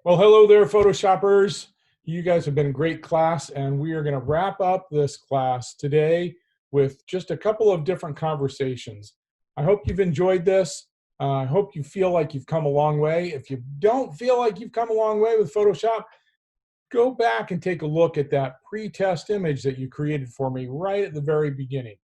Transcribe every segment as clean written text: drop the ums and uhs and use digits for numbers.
Well, hello there, Photoshoppers. You guys have been a great class, and we are going to wrap up this class today with just a couple of different conversations. I hope you've enjoyed this. I hope you feel like you've come a long way. If you don't feel like you've come a long way with Photoshop, go back and take a look at that pre-test image that you created for me right at the very beginning,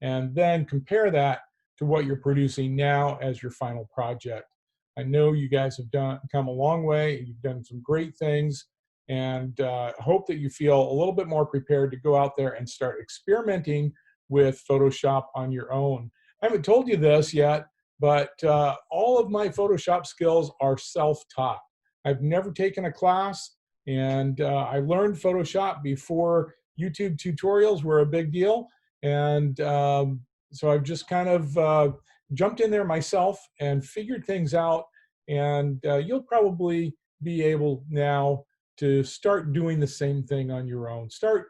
and then compare that to what you're producing now as your final project. I know you guys have come a long way. You've done some great things, and hope that you feel a little bit more prepared to go out there and start experimenting with Photoshop on your own. I haven't told you this yet, but all of my Photoshop skills are self-taught. I've never taken a class, and I learned Photoshop before YouTube tutorials were a big deal. And so I've just kind of jumped in there myself and figured things out. And you'll probably be able now to start doing the same thing on your own. Start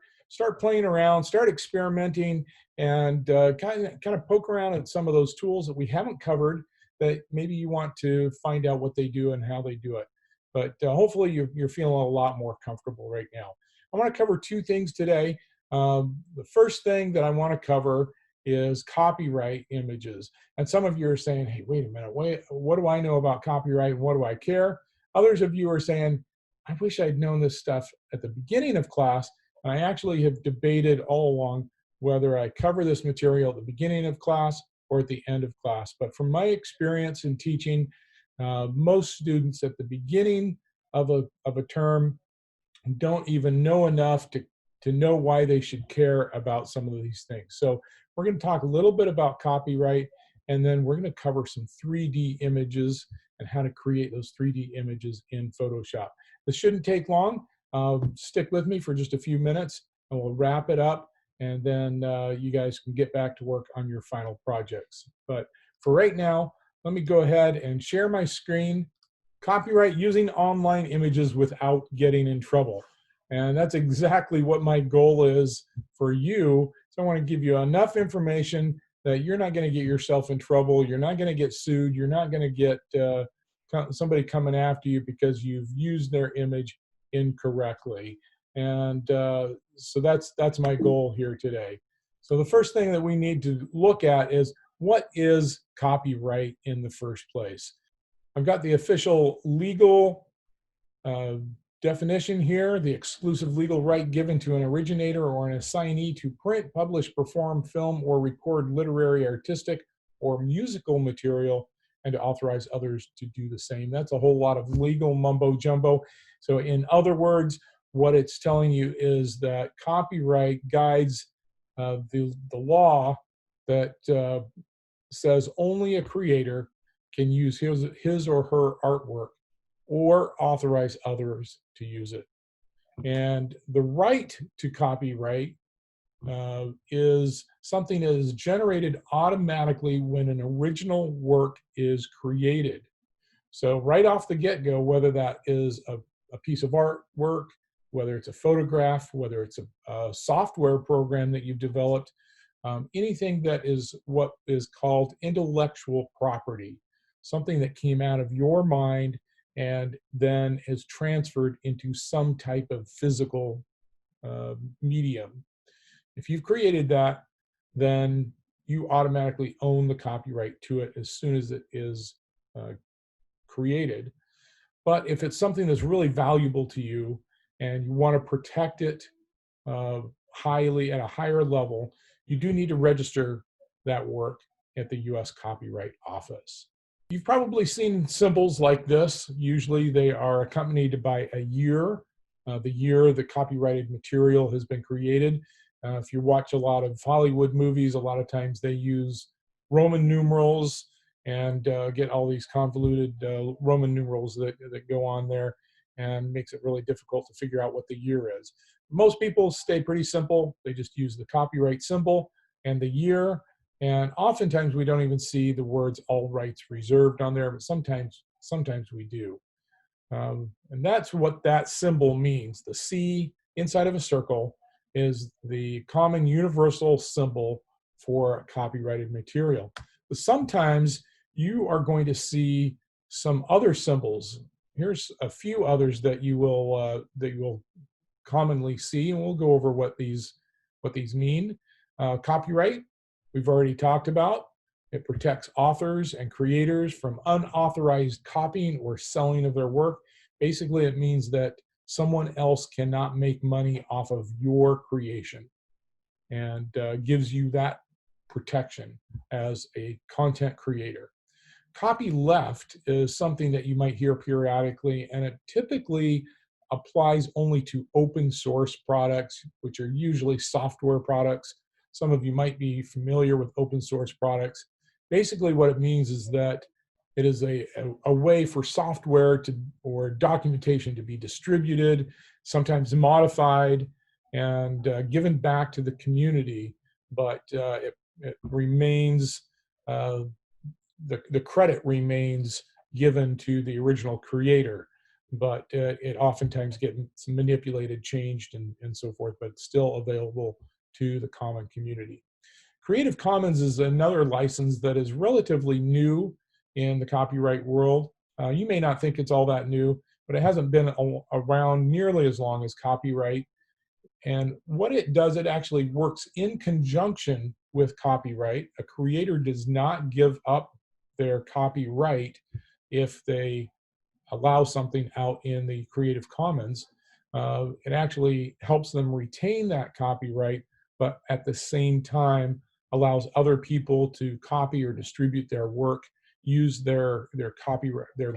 playing around, start experimenting, and kind of poke around at some of those tools that we haven't covered that maybe you want to find out what they do and how they do it. But hopefully you're feeling a lot more comfortable right now. I want to cover two things today. The first thing that I want to cover is copyright images. And some of you are saying, hey, wait a minute, what do I know about copyright and what do I care? Others of you are saying, I wish I'd known this stuff at the beginning of class. And I actually have debated all along whether I cover this material at the beginning of class or at the end of class. But from my experience in teaching, most students at the beginning of a term don't even know enough to know why they should care about some of these things. So we're going to talk a little bit about copyright, and then we're going to cover some 3D images and how to create those 3D images in Photoshop. This shouldn't take long. Stick with me for just a few minutes, and we'll wrap it up, and then you guys can get back to work on your final projects. But for right now, let me go ahead and share my screen. Copyright using online images without getting in trouble. And that's exactly what my goal is for you. So I want to give you enough information that you're not going to get yourself in trouble. You're not going to get sued. You're not going to get somebody coming after you because you've used their image incorrectly. And so that's my goal here today. So the first thing that we need to look at is, what is copyright in the first place? I've got the official legal definition here: the exclusive legal right given to an originator or an assignee to print, publish, perform, film, or record literary, artistic, or musical material, and to authorize others to do the same. That's a whole lot of legal mumbo jumbo. So in other words, what it's telling you is that copyright guides the law that says only a creator can use his or her artwork or authorize others to use it. And the right to copyright is something that is generated automatically when an original work is created. So right off the get-go, whether that is a piece of artwork, whether it's a photograph, whether it's a software program that you've developed, anything that is what is called intellectual property, something that came out of your mind and then is transferred into some type of physical medium. If you've created that, then you automatically own the copyright to it as soon as it is created. But if it's something that's really valuable to you and you want to protect it highly at a higher level, you do need to register that work at the US Copyright Office. You've probably seen symbols like this. Usually they are accompanied by a year, the year the copyrighted material has been created. If you watch a lot of Hollywood movies, a lot of times they use Roman numerals and get all these convoluted Roman numerals that go on there, and makes it really difficult to figure out what the year is. Most people stay pretty simple. They just use the copyright symbol and the year. And oftentimes we don't even see the words "all rights reserved" on there, but sometimes we do. And that's what that symbol means. The C inside of a circle is the common universal symbol for copyrighted material. But sometimes you are going to see some other symbols Here's a few others that you will commonly see, and we'll go over what these mean. Copyright, we've already talked about. It protects authors and creators from unauthorized copying or selling of their work. Basically, it means that someone else cannot make money off of your creation, and gives you that protection as a content creator. Copyleft is something that you might hear periodically, and it typically applies only to open source products, which are usually software products. Some of you might be familiar with open source products. Basically, what it means is that it is a way for software to or documentation to be distributed, sometimes modified, and given back to the community, but it remains the credit remains given to the original creator, but it oftentimes gets manipulated, changed, and so forth, but still available to the common community. Creative Commons is another license that is relatively new in the copyright world. You may not think it's all that new, but it hasn't been around nearly as long as copyright. And what it does, it actually works in conjunction with copyright. A creator does not give up their copyright if they allow something out in the Creative Commons. It actually helps them retain that copyright, but at the same time allows other people to copy or distribute their work, use their copyright, their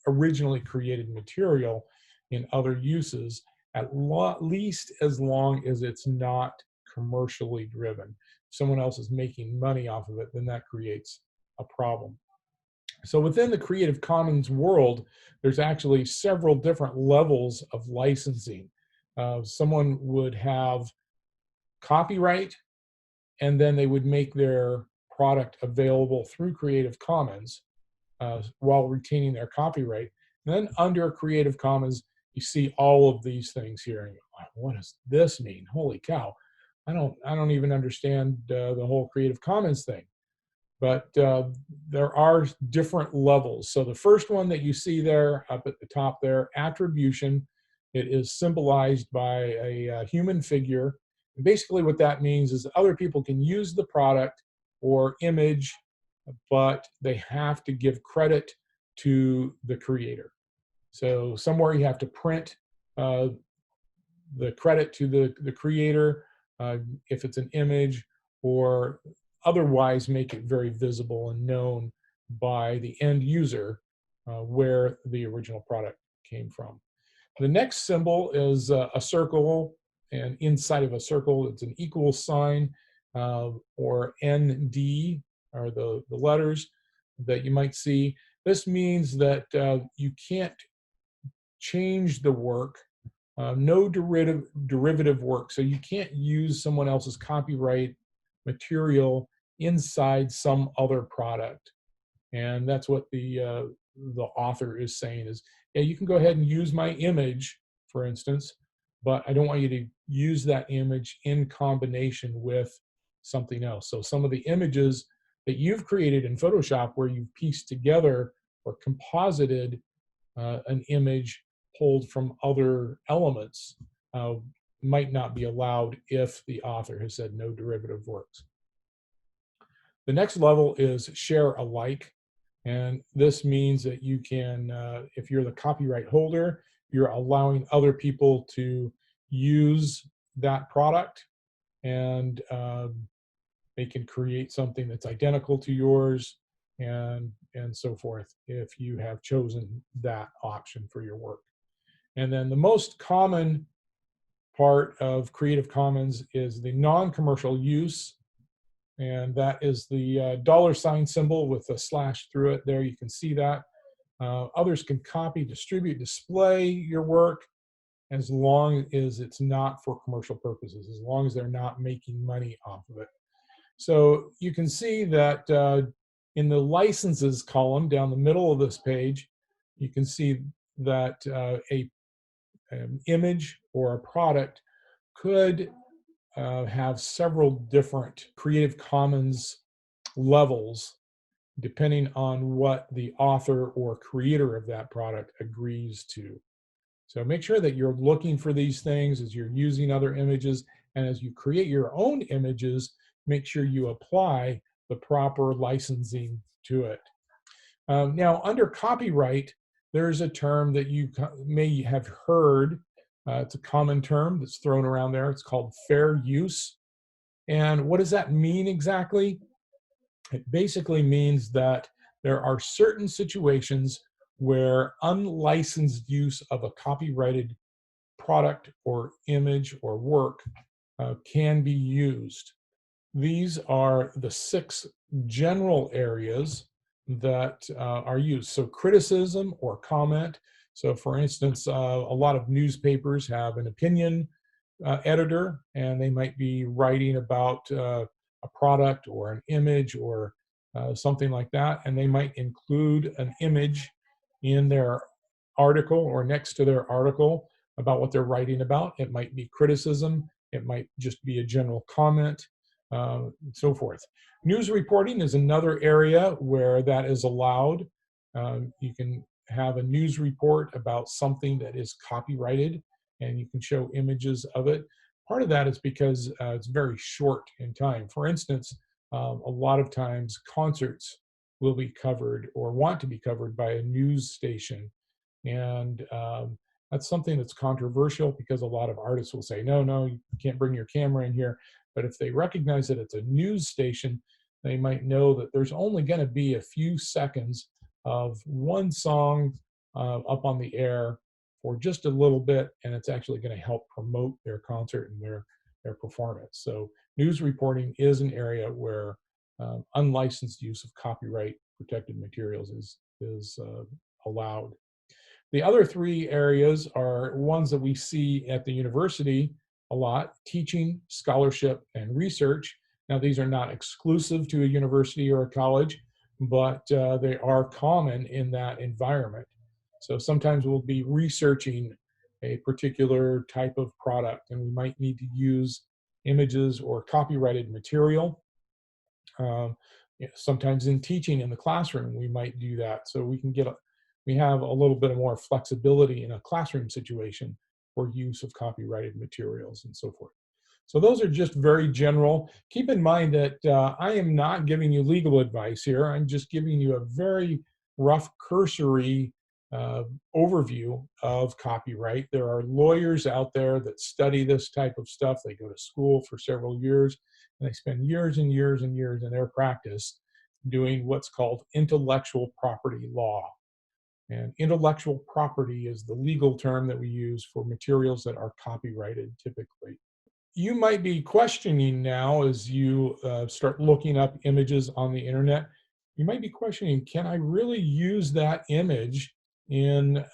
originally created material in other uses, at least as long as it's not commercially driven. If someone else is making money off of it, then that creates a problem. So within the Creative Commons world, there's actually several different levels of licensing. Someone would have copyright, and then they would make their product available through Creative Commons while retaining their copyright. And then under Creative Commons, you see all of these things here. And you go, what does this mean? Holy cow! I don't even understand the whole Creative Commons thing. But there are different levels. So the first one that you see there up at the top there, attribution, it is symbolized by a human figure. And basically what that means is other people can use the product or image, but they have to give credit to the creator. So somewhere you have to print the credit to the creator if it's an image, or otherwise make it very visible and known by the end user where the original product came from. The next symbol is a circle, and inside of a circle it's an equal sign, or ND are the letters that you might see. This means that you can't change the work, no derivative work. So you can't use someone else's copyright material inside some other product. And that's what the author is saying is, yeah, you can go ahead and use my image, for instance, but I don't want you to use that image in combination with something else. So some of the images that you've created in Photoshop where you've pieced together or composited an image pulled from other elements might not be allowed if the author has said no derivative works. The next level is share alike. And this means that you can, if you're the copyright holder, you're allowing other people to use that product, and they can create something that's identical to yours, and so forth, if you have chosen that option for your work. And then the most common part of Creative Commons is the non-commercial use, and that is the $ symbol with a slash through it. There you can see that. Others can copy, distribute, display your work as long as it's not for commercial purposes, as long as they're not making money off of it. So you can see that in the licenses column down the middle of this page, you can see that an image or a product could have several different Creative Commons levels, depending on what the author or creator of that product agrees to. So make sure that you're looking for these things as you're using other images, and as you create your own images, make sure you apply the proper licensing to it. Now, under copyright, there's a term that you may have heard. It's a common term that's thrown around there. It's called fair use. And what does that mean exactly? It basically means that there are certain situations where unlicensed use of a copyrighted product or image or work can be used. These are the 6 general areas that are used. So criticism or comment. So for instance, a lot of newspapers have an opinion editor, and they might be writing about a product or an image or something like that, and they might include an image in their article or next to their article about what they're writing about. It might be criticism, it might just be a general comment, and so forth. News reporting is another area where that is allowed. You can have a news report about something that is copyrighted, and you can show images of it. Part of that is because it's very short in time. For instance, a lot of times concerts will be covered or want to be covered by a news station. And that's something that's controversial because a lot of artists will say, no, no, you can't bring your camera in here. But if they recognize that it's a news station, they might know that there's only going to be a few seconds of one song up on the air for just a little bit, and it's actually going to help promote their concert and their performance. So news reporting is an area where unlicensed use of copyright protected materials is allowed. The other 3 areas are ones that we see at the university a lot: teaching, scholarship, and research. Now, these are not exclusive to a university or a college, but they are common in that environment. So sometimes we'll be researching a particular type of product, and we might need to use images or copyrighted material. Sometimes in teaching in the classroom, we might do that. So we have a little bit more flexibility in a classroom situation for use of copyrighted materials and so forth. So those are just very general. Keep in mind that I am not giving you legal advice here. I'm just giving you a very rough cursory overview of copyright. There are lawyers out there that study this type of stuff. They go to school for several years, and they spend years and years and years in their practice doing what's called intellectual property law. And intellectual property is the legal term that we use for materials that are copyrighted typically. You might be questioning now as you start looking up images on the internet, you might be questioning, can I really use that image in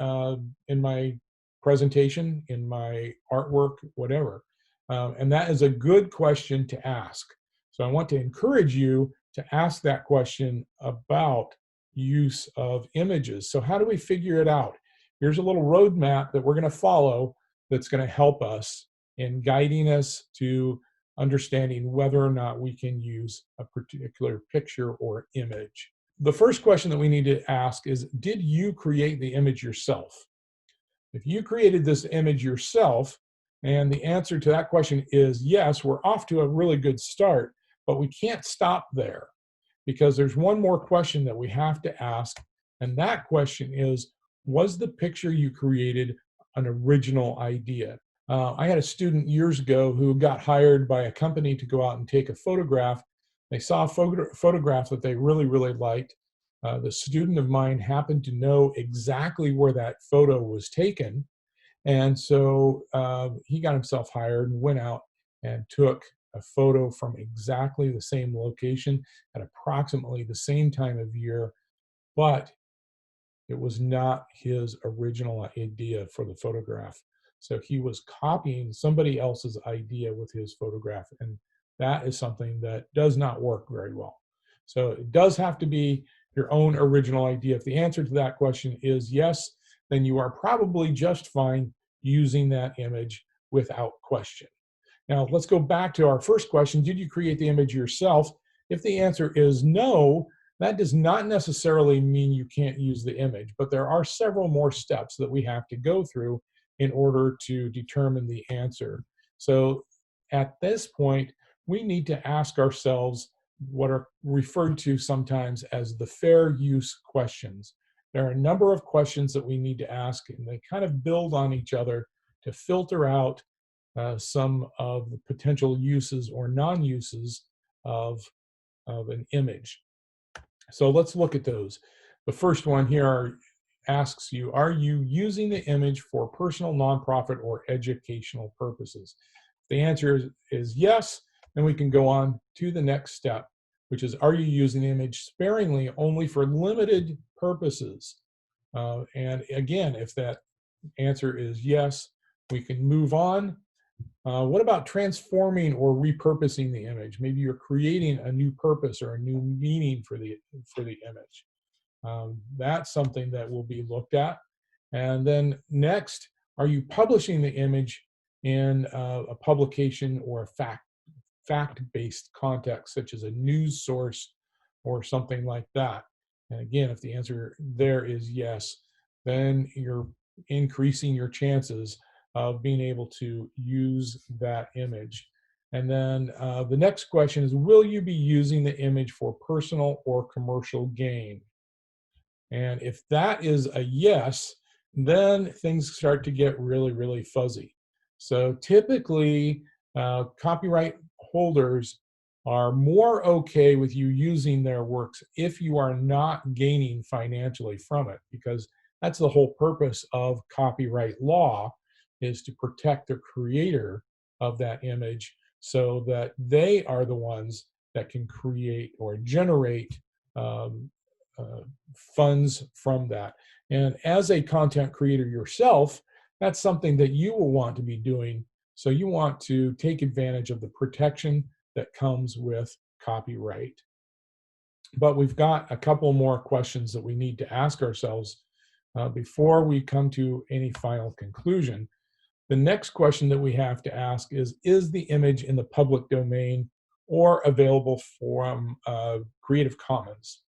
my presentation, in my artwork, whatever? And that is a good question to ask. So I want to encourage you to ask that question about use of images. So how do we figure it out? Here's a little roadmap that we're going to follow that's going to help us in guiding us to understanding whether or not we can use a particular picture or image. The first question that we need to ask is, did you create the image yourself? If you created this image yourself, and the answer to that question is yes, we're off to a really good start, but we can't stop there because there's one more question that we have to ask, and that question is, was the picture you created an original idea? I had a student years ago who got hired by a company to go out and take a photograph. They saw a photograph that they really, really liked. The student of mine happened to know exactly where that photo was taken. And so he got himself hired and went out and took a photo from exactly the same location at approximately the same time of year, but it was not his original idea for the photograph. So he was copying somebody else's idea with his photograph, and that is something that does not work very well. So it does have to be your own original idea. If the answer to that question is yes, then you are probably just fine using that image without question. Now, let's go back to our first question. Did you create the image yourself? If the answer is no, That does not necessarily mean you can't use the image, but there are several more steps that we have to go through in order to determine the answer. So at this point, we need to ask ourselves what are referred to sometimes as the fair use questions. There are a number of questions that we need to ask, and they kind of build on each other to filter out some of the potential uses or non-uses of an image. So let's look at those. The first one here asks you, are you using the image for personal, nonprofit, or educational purposes? If the answer is yes, then we can go on to the next step, which is, are you using the image sparingly only for limited purposes? And again, if that answer is yes, we can move on. What about transforming or repurposing the image? Maybe you're creating a new purpose or a new meaning for the image. That's something that will be looked at. And then next, are you publishing the image in a publication or a fact-based context, such as a news source or something like that? And again, if the answer there is yes, then you're increasing your chances of being able to use that image. And then the next question is, will you be using the image for personal or commercial gain? And if that is a yes, then things start to get really, really fuzzy. So typically, copyright holders are more okay with you using their works if you are not gaining financially from it, because that's the whole purpose of copyright law, is to protect the creator of that image so that they are the ones that can create or generate um, funds from that. And as a content creator yourself, that's something that you will want to be doing. So you want to take advantage of the protection that comes with copyright. But we've got a couple more questions that we need to ask ourselves before we come to any final conclusion. The next question that we have to ask is the image in the public domain or available from Creative Commons?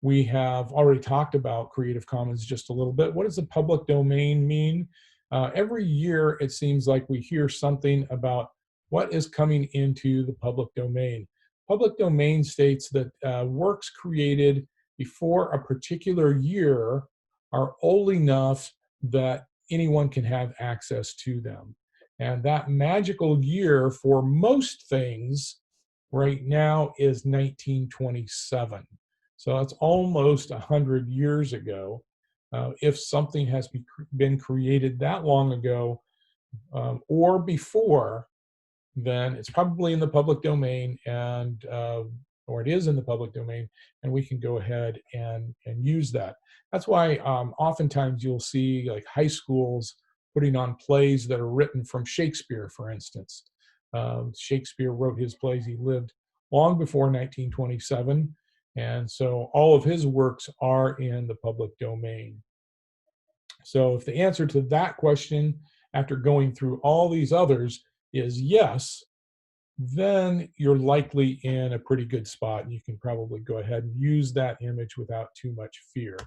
We have already talked about Creative Commons just a little bit. What does the public domain mean? Every year, it seems like we hear something about what is coming into the public domain. Public domain states that works created before a particular year are old enough that anyone can have access to them. And that magical year for most things right now is 1927. So it's almost 100 years ago. If something has been created that long ago or before, then it's probably in the public domain, and or it is in the public domain, and we can go ahead and use that. That's why oftentimes you'll see like high schools putting on plays that are written from Shakespeare, for instance. Shakespeare wrote his plays. He lived long before 1927, and so all of his works are in the public domain. So if the answer to that question, after going through all these others, is yes, then you're likely in a pretty good spot, and you can probably go ahead and use that image without too much fear.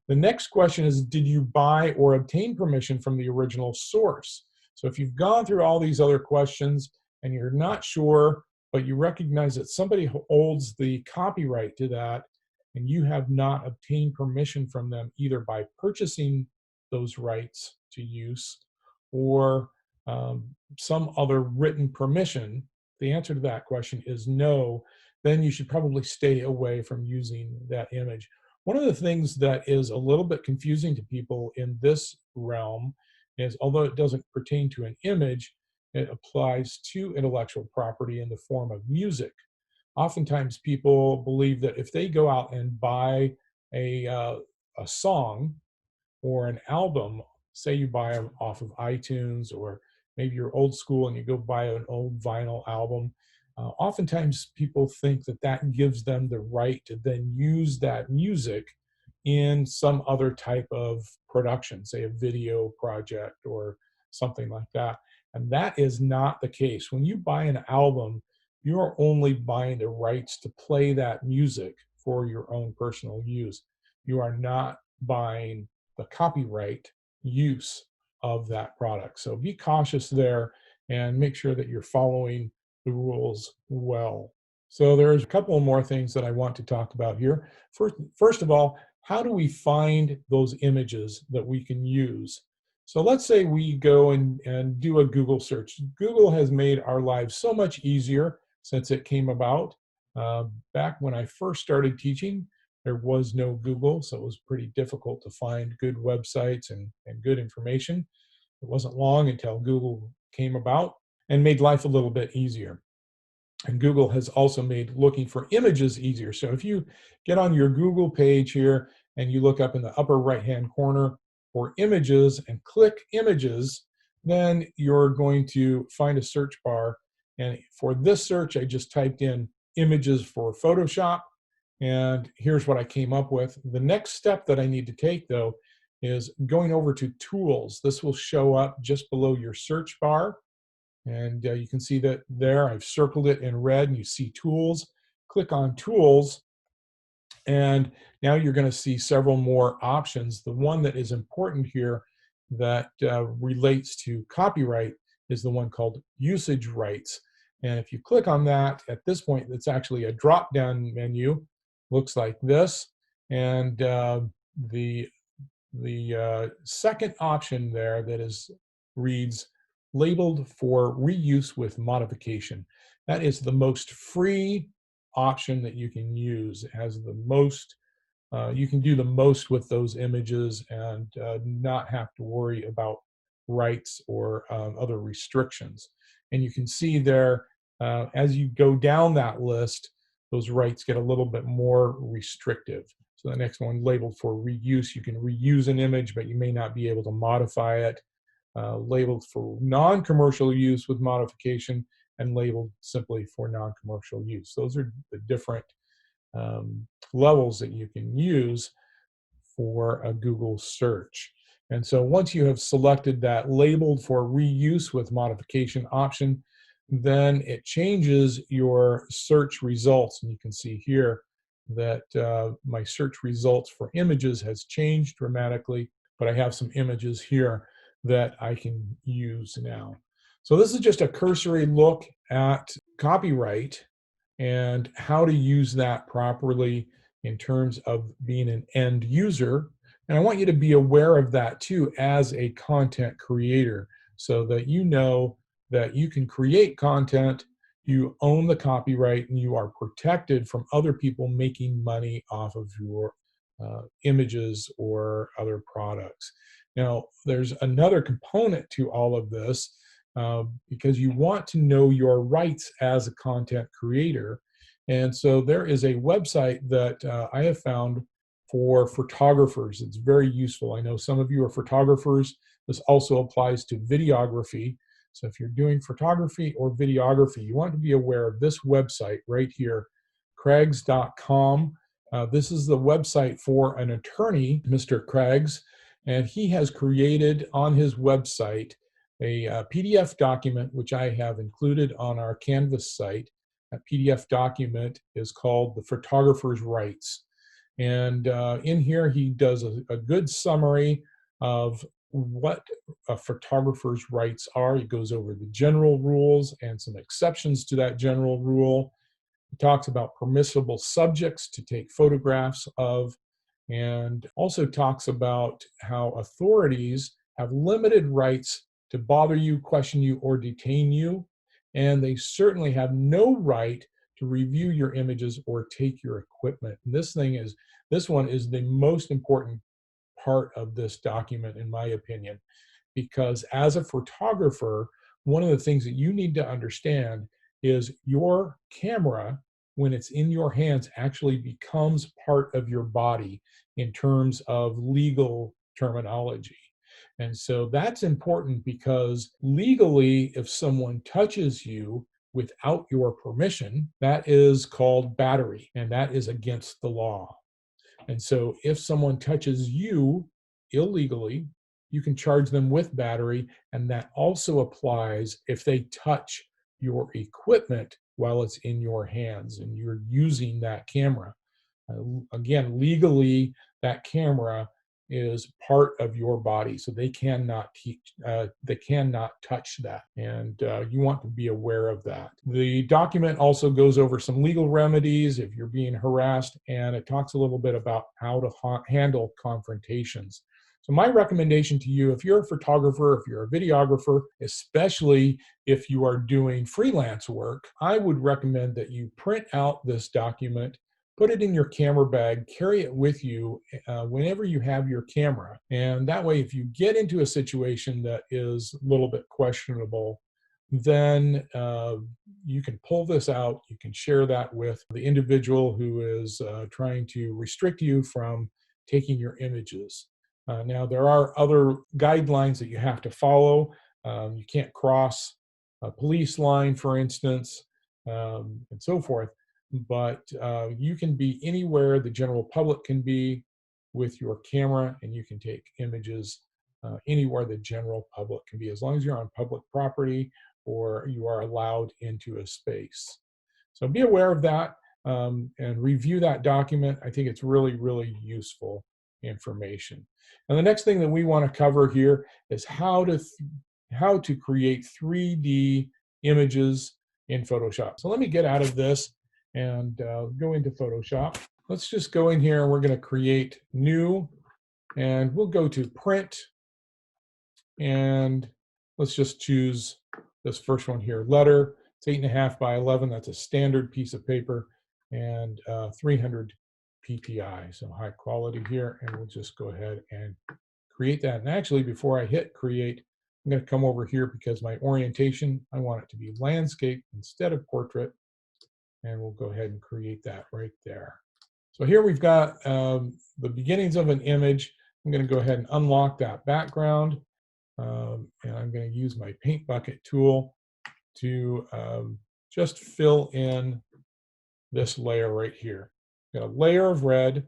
The next question is, did you buy or obtain permission from the original source? So if you've gone through all these other questions and you're not sure, but you recognize that somebody holds the copyright to that, and you have not obtained permission from them either by purchasing those rights to use or some other written permission, the answer to that question is no, then you should probably stay away from using that image. One of the things that is a little bit confusing to people in this realm is, although it doesn't pertain to an image, it applies to intellectual property in the form of music. Oftentimes people believe that if they go out and buy a song or an album, say you buy them off of iTunes, or maybe you're old school and you go buy an old vinyl album, oftentimes people think that that gives them the right to then use that music in some other type of production, say a video project or something like that. And that is not the case. When you buy an album, you're only buying the rights to play that music for your own personal use. You are not buying the copyright use of that product. So be cautious there and make sure that you're following the rules well. So there's a couple more things that I want to talk about here. First of all, how do we find those images that we can use? So let's say we go and do a Google search. Google has made our lives so much easier since it came about. Back when I first started teaching, there was no Google, so it was pretty difficult to find good websites and good information. It wasn't long until Google came about and made life a little bit easier. And Google has also made looking for images easier. So if you get on your Google page here and you look up in the upper right-hand corner for images and click images, then you're going to find a search bar. And for this search, I just typed in images for Photoshop. And here's what I came up with. The next step that I need to take, though, is going over to Tools. This will show up just below your search bar. And you can see that there, I've circled it in red, and you see Tools. Click on Tools, and now you're going to see several more options. The one that is important here that relates to copyright is the one called Usage Rights. And if you click on that, at this point, it's actually a drop-down menu. Looks like this. And the second option there that reads labeled for reuse with modification. That is the most free option that you can use. It has the most, you can do the most with those images and not have to worry about rights or other restrictions. And you can see there, as you go down that list, those rights get a little bit more restrictive. So the next one, labeled for reuse, you can reuse an image, but you may not be able to modify it. Labeled for non-commercial use with modification, and labeled simply for non-commercial use. Those are the different levels that you can use for a Google search. And so once you have selected that labeled for reuse with modification option, then it changes your search results. And you can see here that my search results for images has changed dramatically, but I have some images here that I can use now. So this is just a cursory look at copyright and how to use that properly in terms of being an end user. And I want you to be aware of that too as a content creator, so that you know that you can create content, you own the copyright, and you are protected from other people making money off of your images or other products. Now, there's another component to all of this, because you want to know your rights as a content creator. And so there is a website that I have found for photographers. It's very useful. I know some of you are photographers. This also applies to videography. So if you're doing photography or videography, you want to be aware of this website right here, craigs.com. This is the website for an attorney, Mr. Craigs, and he has created on his website a PDF document, which I have included on our Canvas site. That PDF document is called The Photographer's Rights. And in here, he does a good summary of what a photographer's rights are. He goes over the general rules and some exceptions to that general rule. He talks about permissible subjects to take photographs of, and also talks about how authorities have limited rights to bother you, question you, or detain you. And they certainly have no right to review your images or take your equipment. And this one is the most important part of this document, in my opinion, because as a photographer, one of the things that you need to understand is your camera, when it's in your hands, actually becomes part of your body in terms of legal terminology. And so that's important, because legally, if someone touches you without your permission, that is called battery, and that is against the law. And so if someone touches you illegally, you can charge them with battery, and that also applies if they touch your equipment while it's in your hands and you're using that camera. Again, legally, that camera is part of your body, so they cannot touch that, and you want to be aware of that. The document also goes over some legal remedies if you're being harassed, and it talks a little bit about how to handle confrontations. So my recommendation to you, if you're a photographer, if you're a videographer, especially if you are doing freelance work, I would recommend that you print out this document, put it in your camera bag, carry it with you whenever you have your camera. And that way, if you get into a situation that is a little bit questionable, then you can pull this out. You can share that with the individual who is trying to restrict you from taking your images. Now, there are other guidelines that you have to follow. You can't cross a police line, for instance, and so forth. But you can be anywhere the general public can be with your camera, and you can take images anywhere the general public can be, as long as you're on public property or you are allowed into a space. So be aware of that and review that document. I think it's really, really useful information. And the next thing that we want to cover here is how to create 3D images in Photoshop. So let me get out of this and go into Photoshop. Let's just go in here and we're going to create new, and we'll go to print, and let's just choose this first one here, letter. It's 8.5 by 11. That's a standard piece of paper, and 300 PPI, so high quality here. And we'll just go ahead and create that. And actually, before I hit create, I'm going to come over here because my orientation, I want it to be landscape instead of portrait. And we'll go ahead and create that right there. So here we've got the beginnings of an image. I'm going to go ahead and unlock that background. And I'm going to use my paint bucket tool to just fill in this layer right here. Got a layer of red,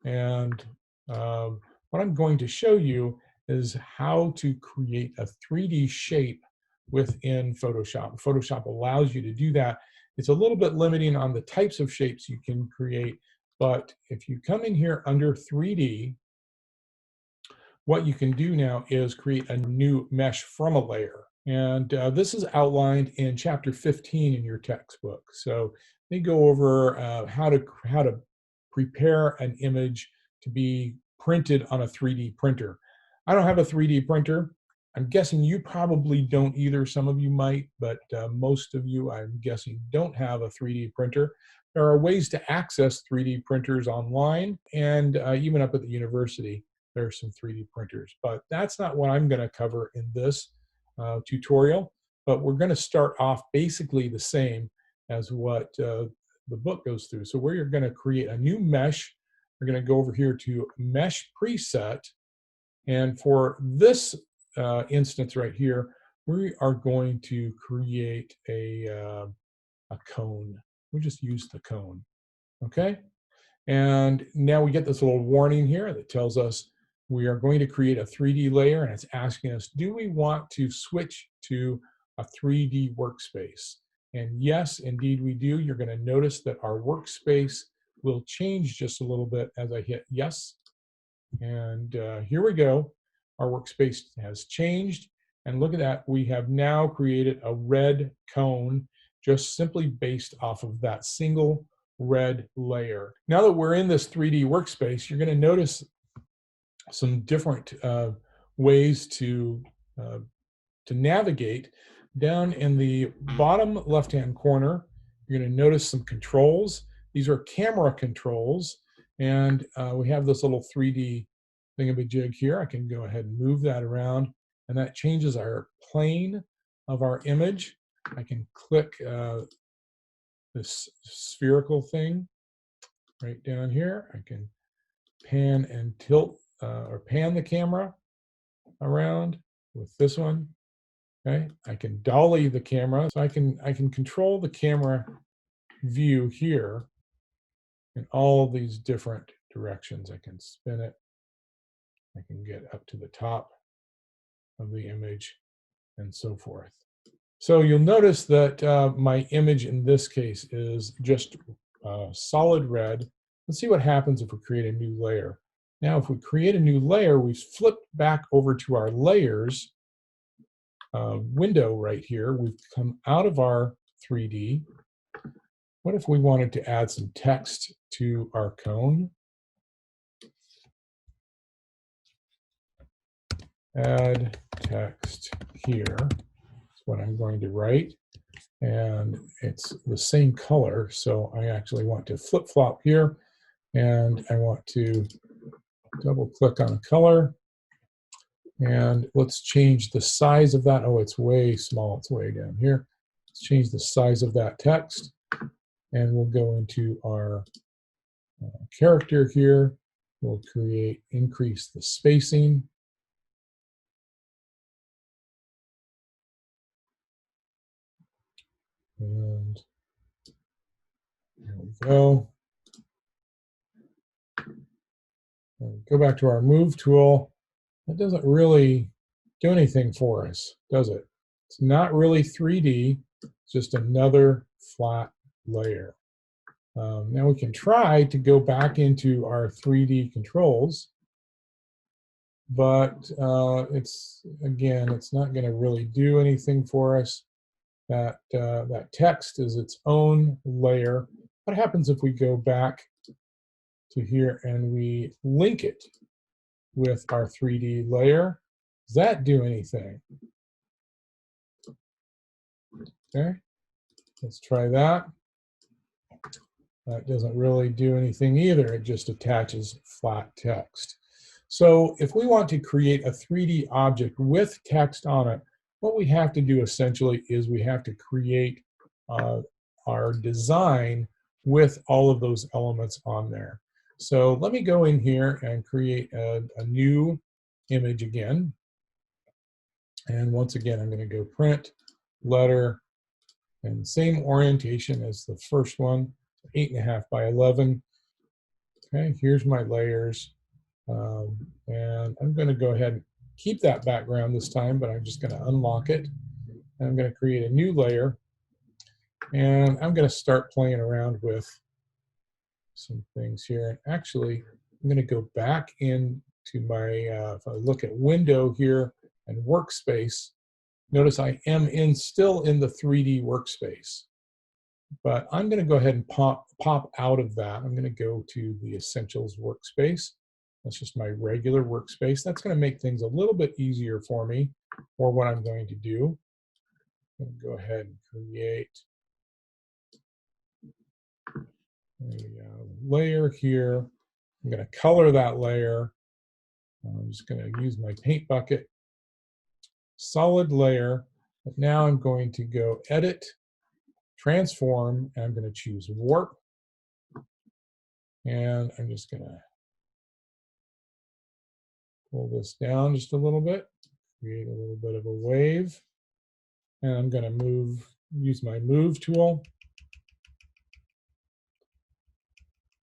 and what I'm going to show you is how to create a 3D shape within Photoshop. Photoshop allows you to do that. It's a little bit limiting on the types of shapes you can create, but if you come in here under 3D, what you can do now is create a new mesh from a layer. And this is outlined in chapter 15 in your textbook. So they go over how to prepare an image to be printed on a 3D printer. I don't have a 3D printer. I'm guessing you probably don't either. Some of you might, but most of you, I'm guessing, don't have a 3D printer. There are ways to access 3D printers online, and even up at the university, there are some 3D printers. But that's not what I'm going to cover in this tutorial. But we're going to start off basically the same as what the book goes through. So we're going to create a new mesh. We're going to go over here to Mesh Preset. And for this instance right here, we are going to create a cone. We just use the cone, okay? And now we get this little warning here that tells us we are going to create a 3D layer, and it's asking us, do we want to switch to a 3D workspace? And yes, indeed we do. You're going to notice that our workspace will change just a little bit as I hit yes. And here we go. Our workspace has changed. And look at that. We have now created a red cone just simply based off of that single red layer. Now that we're in this 3D workspace, you're going to notice some different ways to navigate. Down in the bottom left-hand corner, you're going to notice some controls. These are camera controls, and we have this little 3D thingamajig here. I can go ahead and move that around, and that changes our plane of our image. I can click this spherical thing right down here. I can pan and tilt or pan the camera around with this one. Okay, I can dolly the camera, so I can control the camera view here in all these different directions. I can spin it. I can get up to the top of the image and so forth. So you'll notice that my image in this case is just solid red. Let's see what happens if we create a new layer. Now, if we create a new layer, we flip back over to our layers window right here. We've come out of our 3D. What if we wanted to add some text to our cone? Add text here. That's what I'm going to write. And it's the same color, so I actually want to flip-flop here, and I want to double-click on a color, and let's change the size of that. Oh, it's way small. It's way down here. Let's change the size of that text, and we'll go into our character here. We'll increase the spacing. And there we go. And go back to our move tool. That doesn't really do anything for us, does it? It's not really 3D, it's just another flat layer. Now we can try to go back into our 3D controls, but it's not going to really do anything for us. That text is its own layer. What happens if we go back to here and we link it with our 3D layer? Does that do anything? Okay, let's try that. That doesn't really do anything either. It just attaches flat text. So if we want to create a 3D object with text on it, what we have to do essentially is we have to create our design with all of those elements on there. So let me go in here and create a new image again. And once again, I'm going to go print, letter, and same orientation as the first one, 8.5 by 11. Okay, here's my layers. And I'm going to go ahead and keep that background this time, but I'm just going to unlock it. And I'm going to create a new layer. And I'm going to start playing around with some things here. And actually, I'm going to go back into my, if I look at window here and workspace, notice I am still in the 3D workspace. But I'm going to go ahead and pop out of that. I'm going to go to the Essentials workspace. That's just my regular workspace. That's going to make things a little bit easier for me for what I'm going to do. I'm going to go ahead and create a layer here. I'm going to color that layer. I'm just going to use my paint bucket. Solid layer. But now I'm going to go Edit, Transform, and I'm going to choose Warp. And I'm just going to pull this down just a little bit, create a little bit of a wave. And I'm going to use my move tool.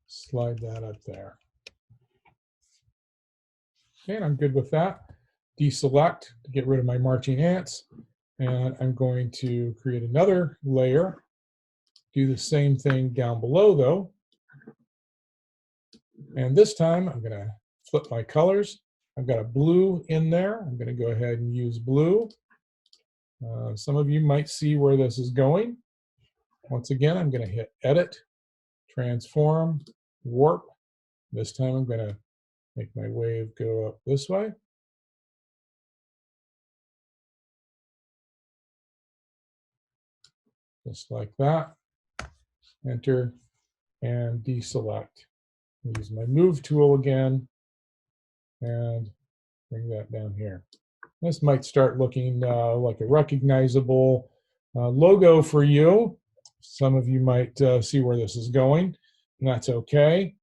Slide that up there. Okay, and I'm good with that. Deselect to get rid of my marching ants. And I'm going to create another layer. Do the same thing down below though. And this time I'm going to flip my colors. I've got a blue in there. I'm going to go ahead and use blue. Some of you might see where this is going. Once again, I'm going to hit Edit, Transform, Warp. This time I'm going to make my wave go up this way. Just like that. Enter and deselect. Use my move tool again and bring that down here. This might start looking like a recognizable logo for you. Some of you might see where this is going, and that's okay.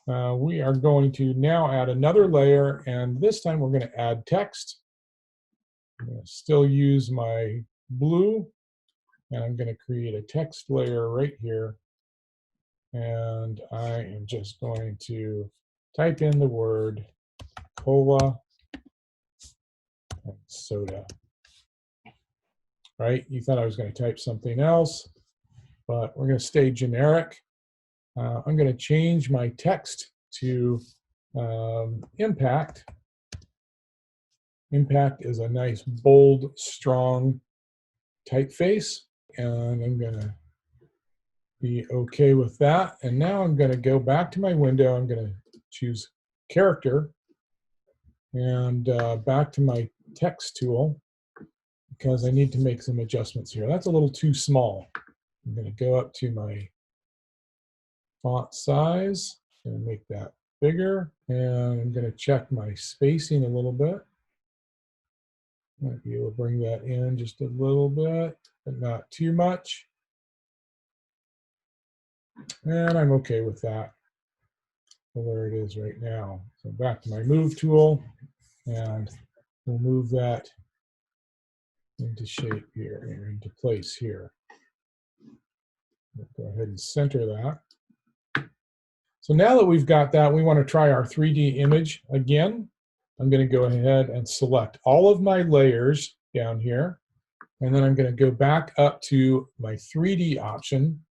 We are going to now add another layer, and this time we're going to add text. I'm going to still use my blue, and I'm going to create a text layer right here. And I am just going to type in the word cola and soda. Right? You thought I was going to type something else, but we're going to stay generic. I'm going to change my text to impact. Impact is a nice, bold, strong typeface, and I'm going to be okay with that. And now I'm going to go back to my window. I'm going to choose character and back to my text tool because I need to make some adjustments here. That's a little too small. I'm going to go up to my font size and make that bigger. And I'm going to check my spacing a little bit. Might be able to bring that in just a little bit, but not too much. And I'm okay with that for where it is right now. So back to my move tool, and we'll move that into shape here, or into place here. We'll go ahead and center that. So now that we've got that, we want to try our 3D image again. I'm going to go ahead and select all of my layers down here, and then I'm going to go back up to my 3D option,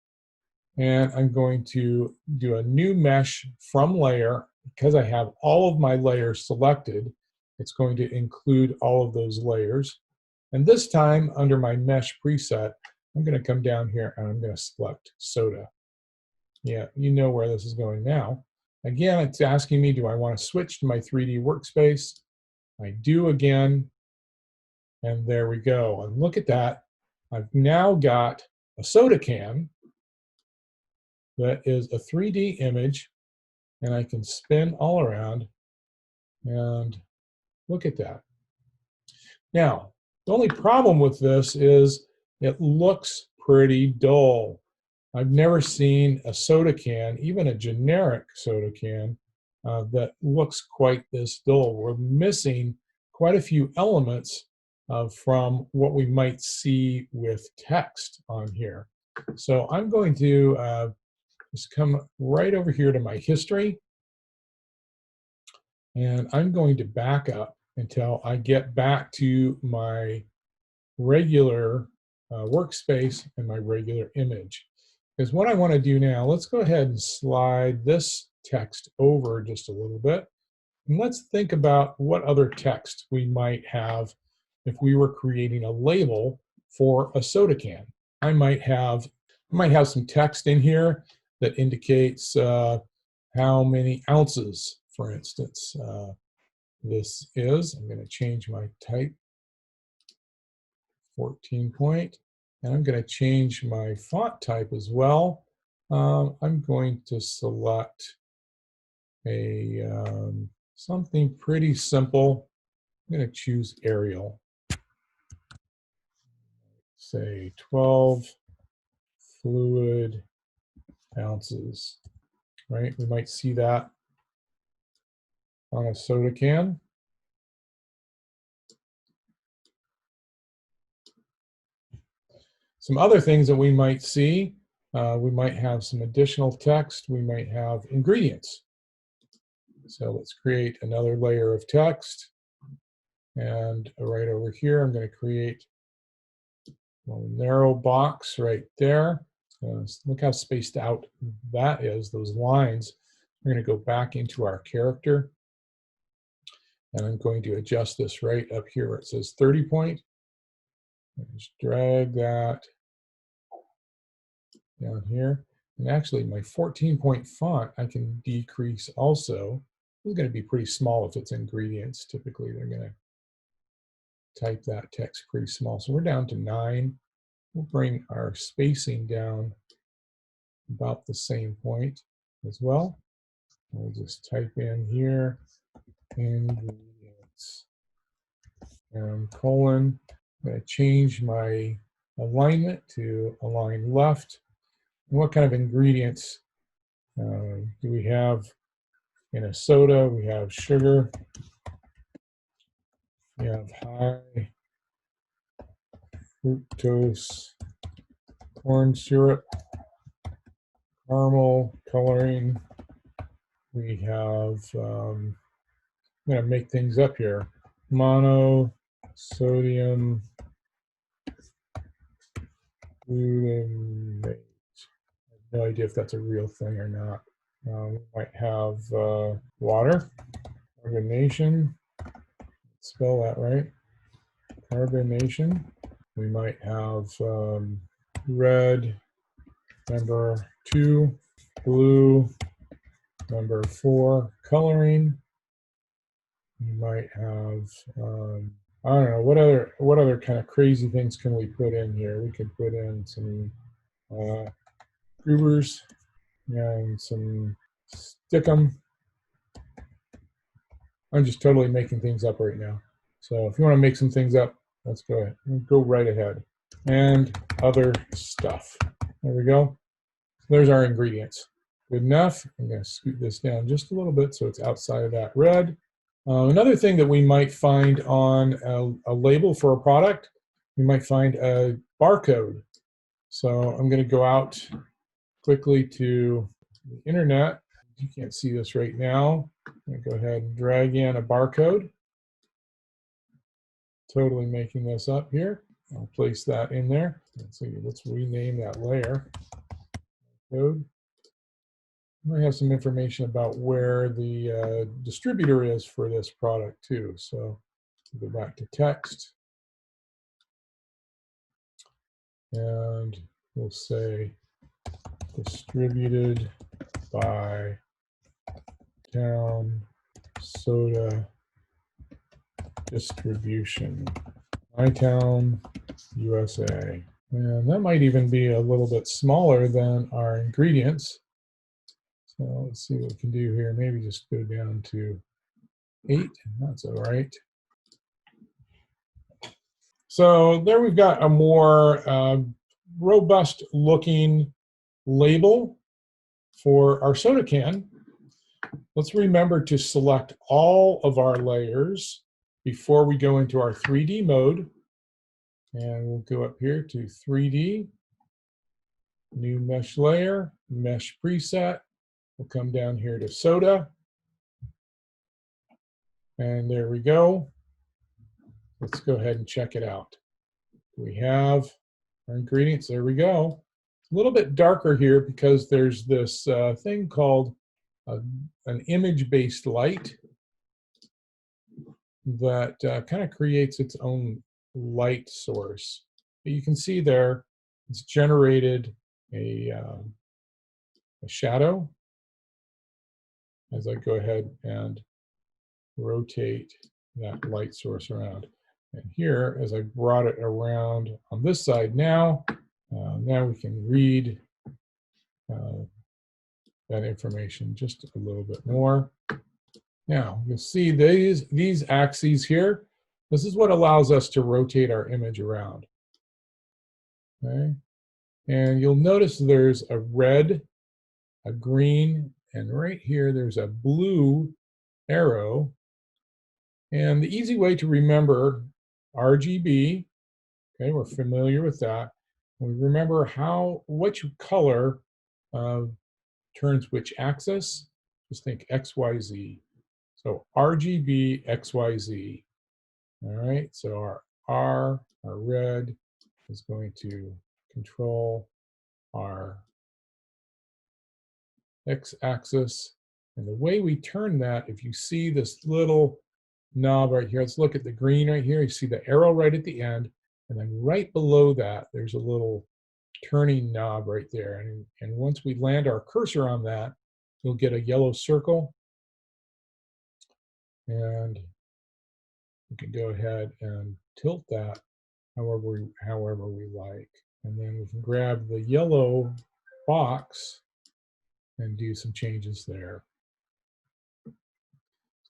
and I'm going to do a new mesh from layer. Because I have all of my layers selected, it's going to include all of those layers. And this time, under my mesh preset, I'm going to come down here and I'm going to select soda. Yeah, you know where this is going now. Again, it's asking me, do I want to switch to my 3D workspace? I do again, and there we go. And look at that. I've now got a soda can that is a 3D image, and I can spin all around, and look at that. Now, the only problem with this is it looks pretty dull. I've never seen a soda can, even a generic soda can, that looks quite this dull. We're missing quite a few elements from what we might see with text on here. So I'm going to just come right over here to my history, and I'm going to back up until I get back to my regular workspace and my regular image. Because what I want to do now, let's go ahead and slide this text over just a little bit. And let's think about what other text we might have if we were creating a label for a soda can. I might have some text in here that indicates how many ounces, for instance, this is. I'm going to change my type, 14 point. And I'm going to change my font type as well. I'm going to select a something pretty simple. I'm going to choose Arial. Say 12 fluid ounces, right? We might see that on a soda can. Some other things that we might see, we might have some additional text. We might have ingredients. So let's create another layer of text. And right over here, I'm going to create a little narrow box right there. Look how spaced out that is, those lines. We're going to go back into our character. And I'm going to adjust this right up here where it says 30 point. Just drag that down here. And actually, my 14 point font, I can decrease also. This is going to be pretty small if it's ingredients. Typically, they're going to type that text pretty small. So we're down to 9. We'll bring our spacing down about the same point as well. We'll just type in here, ingredients, and colon. I'm going to change my alignment to align left. And what kind of ingredients do we have in a soda? We have sugar. We have high fructose corn syrup, caramel coloring. We have, I'm going to make things up here, monosodium glutamate. I've No idea if that's a real thing or not. We might have water, carbonation, spell that right, carbonation. We might have red, number 2, blue, number 4, coloring. We might have, I don't know, what other kind of crazy things can we put in here? We could put in some groovers and some stickum. I'm just totally making things up right now. So if you want to make some things up, let's go ahead. Go right ahead. And other stuff. There we go. There's our ingredients. Good enough. I'm going to scoot this down just a little bit so it's outside of that red. Another thing that we might find on a label for a product, we might find a barcode. So I'm going to go out quickly to the internet. You can't see this right now. I'm going to go ahead and drag in a barcode. Totally making this up here. I'll place that in there. Let's see, let's rename that layer. Code. I have some information about where the distributor is for this product too. So go back to text. And we'll say distributed by Town Soda Distribution, MyTown, USA. And that might even be a little bit smaller than our ingredients. So let's see what we can do here. Maybe just go down to 8. That's all right. So there we've got a more robust looking label for our soda can. Let's remember to select all of our layers before we go into our 3D mode. And we'll go up here to 3D, new mesh layer, mesh preset. We'll come down here to soda. And there we go. Let's go ahead and check it out. We have our ingredients. There we go. It's a little bit darker here because there's this thing called an image-based light that kind of creates its own light source. But you can see there, it's generated a shadow as I go ahead and rotate that light source around. And here, as I brought it around on this side now, now we can read that information just a little bit more. Now, you'll see these axes here. This is what allows us to rotate our image around. Okay? And you'll notice there's a red, a green, and right here there's a blue arrow. And the easy way to remember RGB, okay, we're familiar with that. We remember which color turns which axis. Just think XYZ. So RGB, XYZ. All right, so our red, is going to control our x-axis. And the way we turn that, if you see this little knob right here, let's look at the green right here. You see the arrow right at the end. And then right below that, there's a little turning knob right there. And once we land our cursor on that, you'll get a yellow circle. And we can go ahead and tilt that however we like. And then we can grab the yellow box and do some changes there.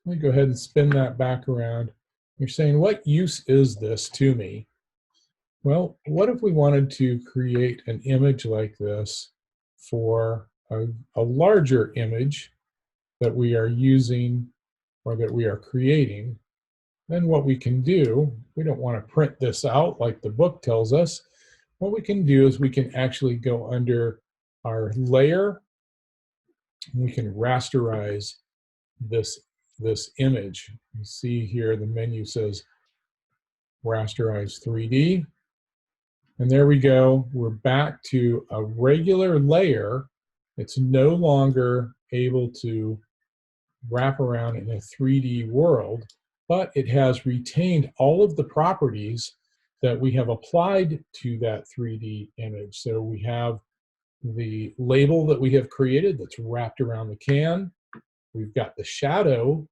Let me go ahead and spin that back around. You're saying, what use is this to me? Well, what if we wanted to create an image like this for a larger image that we are using or that we are creating? Then what we can do, we don't want to print this out like the book tells us. What we can do is we can actually go under our layer, and we can rasterize this image. You see here the menu says rasterize 3D. And there we go. We're back to a regular layer It's no longer able to wrap around in a 3D world, but it has retained all of the properties that we have applied to that 3D image. So we have the label that we have created that's wrapped around the can. We've got the shadow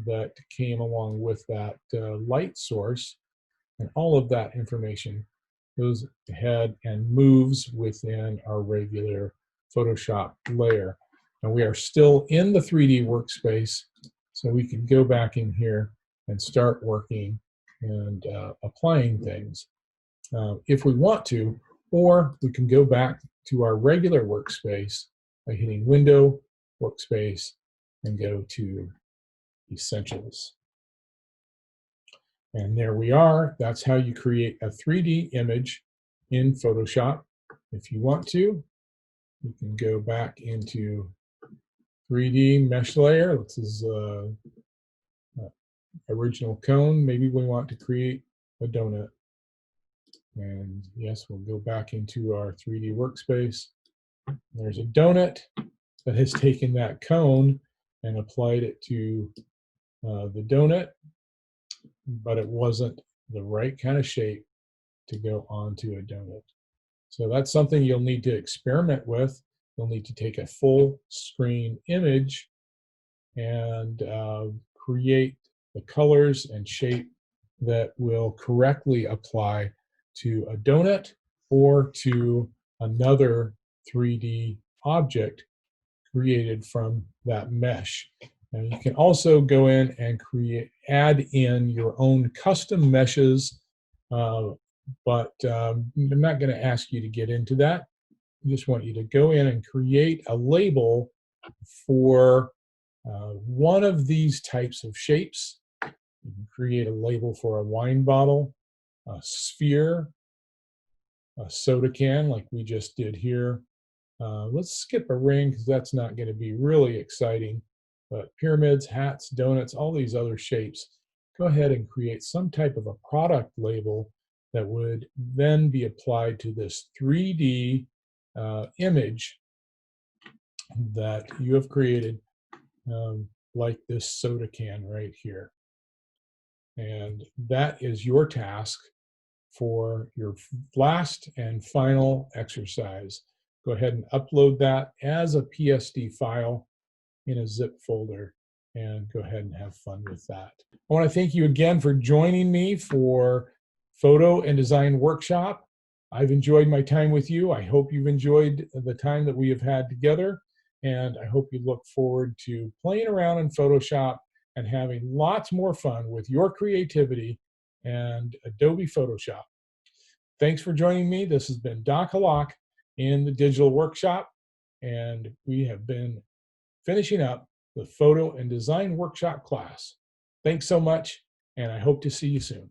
that came along with that light source, and all of that information goes ahead and moves within our regular Photoshop layer. And we are still in the 3D workspace, so we can go back in here and start working and applying things if we want to, or we can go back to our regular workspace by hitting Window, Workspace, and go to Essentials. And there we are. That's how you create a 3D image in Photoshop. If you want to, you can go back into 3D mesh layer. This is original cone. Maybe we want to create a donut. And yes, we'll go back into our 3D workspace. There's a donut that has taken that cone and applied it to the donut, but it wasn't the right kind of shape to go onto a donut. So that's something you'll need to experiment with. You'll need to take a full screen image and create the colors and shape that will correctly apply to a donut or to another 3D object created from that mesh. And you can also go in and add in your own custom meshes, but I'm not going to ask you to get into that. I just want you to go in and create a label for one of these types of shapes. You can create a label for a wine bottle, a sphere, a soda can like we just did here. Let's skip a ring because that's not going to be really exciting. But pyramids, hats, donuts, all these other shapes, go ahead and create some type of a product label that would then be applied to this 3D image that you have created, like this soda can right here. And that is your task for your last and final exercise. Go ahead and upload that as a PSD file in a zip folder and go ahead and have fun with that. I want to thank you again for joining me for Photo and Design Workshop. I've enjoyed my time with you. I hope you've enjoyed the time that we have had together, and I hope you look forward to playing around in Photoshop and having lots more fun with your creativity and Adobe Photoshop. Thanks for joining me. This has been Doc Hallaq in the Digital Workshop, and we have been finishing up the Photo and Design Workshop class. Thanks so much, and I hope to see you soon.